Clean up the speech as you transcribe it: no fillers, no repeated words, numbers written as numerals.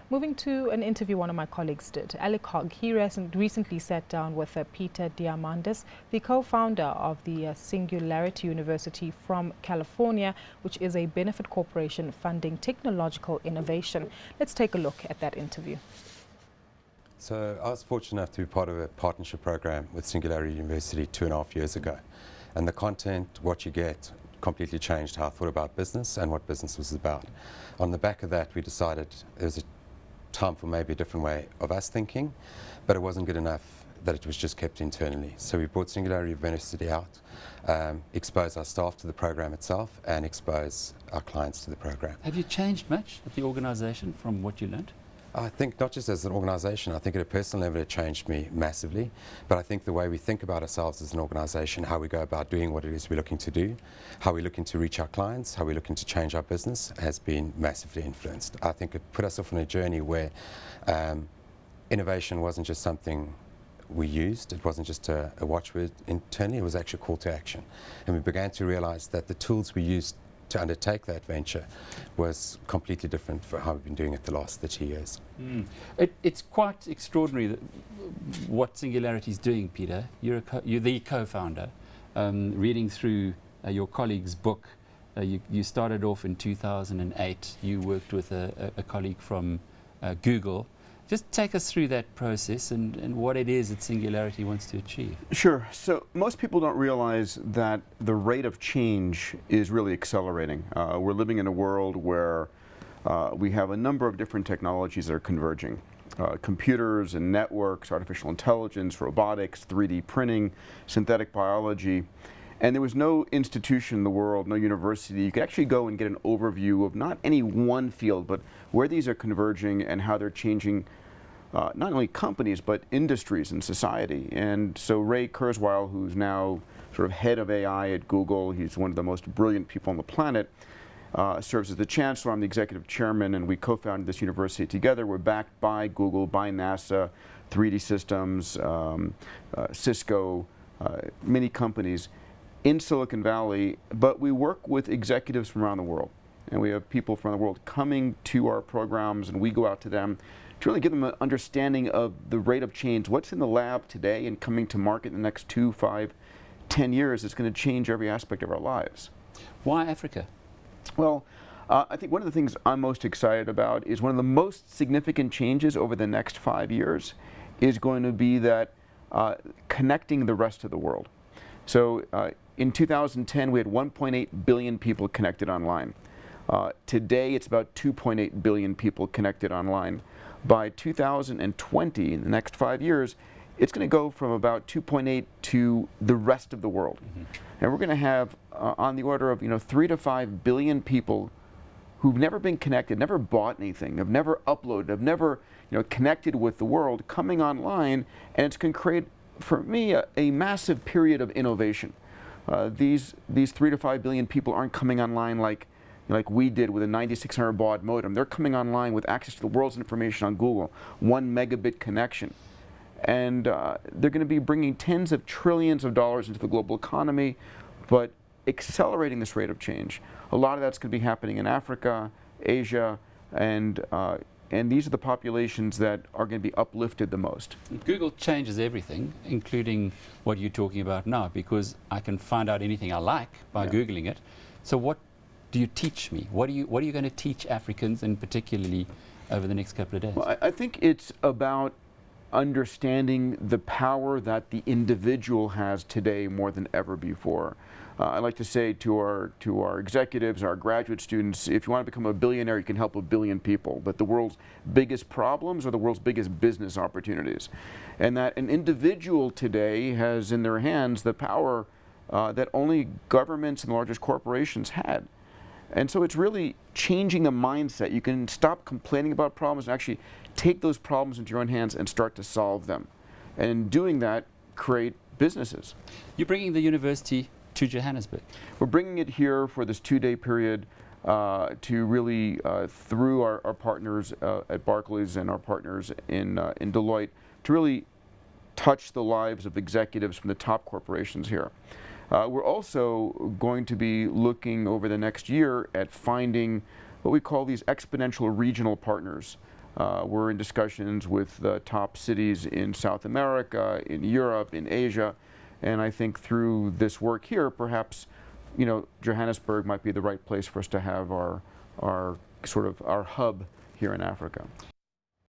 Moving to an interview one of my colleagues did, Alec Hogg, he recently sat down with Peter Diamandis, the co-founder of the Singularity University from California, which is a benefit corporation funding technological innovation. Let's take a look at that interview. So I was fortunate enough to be part of a partnership program with Singularity University 2.5 years ago. And the content, what you get, completely changed how I thought about business and what business was about. On the back of that, we decided there was a time for maybe a different way of us thinking, but it wasn't good enough that it was just kept internally. So we brought Singularity University out, expose our staff to the program itself, and expose our clients to the program. Have you changed much at the organization from what you learned? I think not just as an organization, I think at a personal level it changed me massively, but I think the way we think about ourselves as an organization, how we go about doing what it is we're looking to do, how we're looking to reach our clients, how we're looking to change our business has been massively influenced. I think it put us off on a journey where innovation wasn't just something we used, it wasn't just a watchword internally, it was actually a call to action. And we began to realize that the tools we used to undertake that venture was completely different from how we've been doing it the last 30 years. It's quite extraordinary that what Singularity is doing, Peter. You're the co-founder. Reading through your colleague's book, you started off in 2008. You worked with a colleague from Google. Just take us through that process and what it is that Singularity wants to achieve. Sure. So most people don't realize that the rate of change is really accelerating. We're living in a world where we have a number of different technologies that are converging. Computers and networks, artificial intelligence, robotics, 3D printing, synthetic biology. And there was no institution in the world, no university. You could actually go and get an overview of not any one field, but where these are converging and how they're changing not only companies, but industries and society. And so Ray Kurzweil, who's now sort of head of AI at Google, he's one of the most brilliant people on the planet, serves as the chancellor. I'm the executive chairman, and we co-founded this university together. We're backed by Google, by NASA, 3D Systems, Cisco, many companies in Silicon Valley, but we work with executives from around the world. And we have people from the world coming to our programs, and we go out to them to really give them an understanding of the rate of change, what's in the lab today and coming to market in the next 2, 5, 10 years is going to change every aspect of our lives. Why Africa? Well, I think one of the things I'm most excited about is one of the most significant changes over the next 5 years is going to be that connecting the rest of the world. So in 2010, we had 1.8 billion people connected online. Today, it's about 2.8 billion people connected online. By 2020, in the next 5 years, it's going to go from about 2.8 to the rest of the world. And we're going to have on the order of 3 to 5 billion people who've never been connected, never bought anything, have never uploaded, have never connected with the world, coming online, and it's going to create, for me, a massive period of innovation. These 3 to 5 billion people aren't coming online like we did with a 9600 baud modem. They're coming online with access to the world's information on Google, 1 megabit connection. And they're going to be bringing tens of trillions of dollars into the global economy, but accelerating this rate of change. A lot of that's going to be happening in Africa, Asia, and these are the populations that are going to be uplifted the most. Google changes everything, including what you're talking about now, because I can find out anything I like by Googling it. So what do you teach me? What are you going to teach Africans, and particularly over the next couple of days? Well, I think it's about understanding the power that the individual has today more than ever before. I like to say to our executives, our graduate students, if you want to become a billionaire, you can help 1 billion people. But the world's biggest problems are the world's biggest business opportunities. And that an individual today has in their hands the power that only governments and the largest corporations had. And so it's really changing the mindset. You can stop complaining about problems and actually take those problems into your own hands and start to solve them. And in doing that, create businesses. You're bringing the university to Johannesburg. We're bringing it here for this 2-day period to really, through our partners at Barclays and our partners in Deloitte, to really touch the lives of executives from the top corporations here. We're also going to be looking over the next year at finding what we call these exponential regional partners. We're in discussions with the top cities in South America, in Europe, in Asia, and I think through this work here, perhaps, Johannesburg might be the right place for us to have our hub here in Africa.